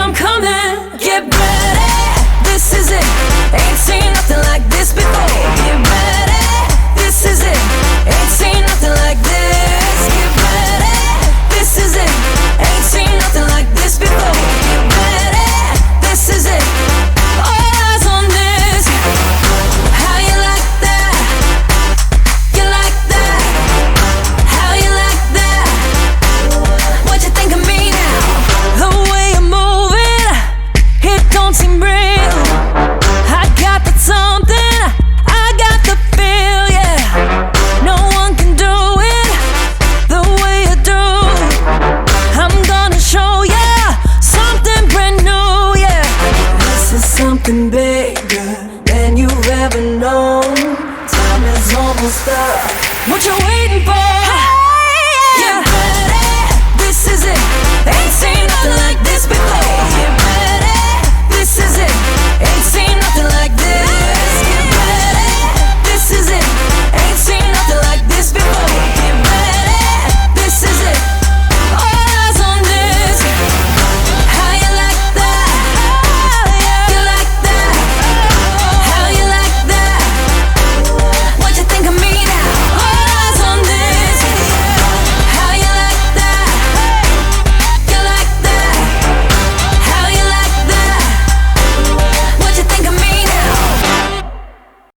I'm coming. Get ready, this is it. Ain't seen nothing like this before. Get ready, this is it. Ain't seen nothing like this. Get ready, this is it. Ain't seen nothing like this before. Get ready, this is it. All eyes on this. How you like that? You like that? How you like that? What you think of me now? The way you're moving, it don't seem real. I got that something, I got the feel, yeah. No one can do it the way you do. I'm gonna show ya something brand new, yeah. This is something big.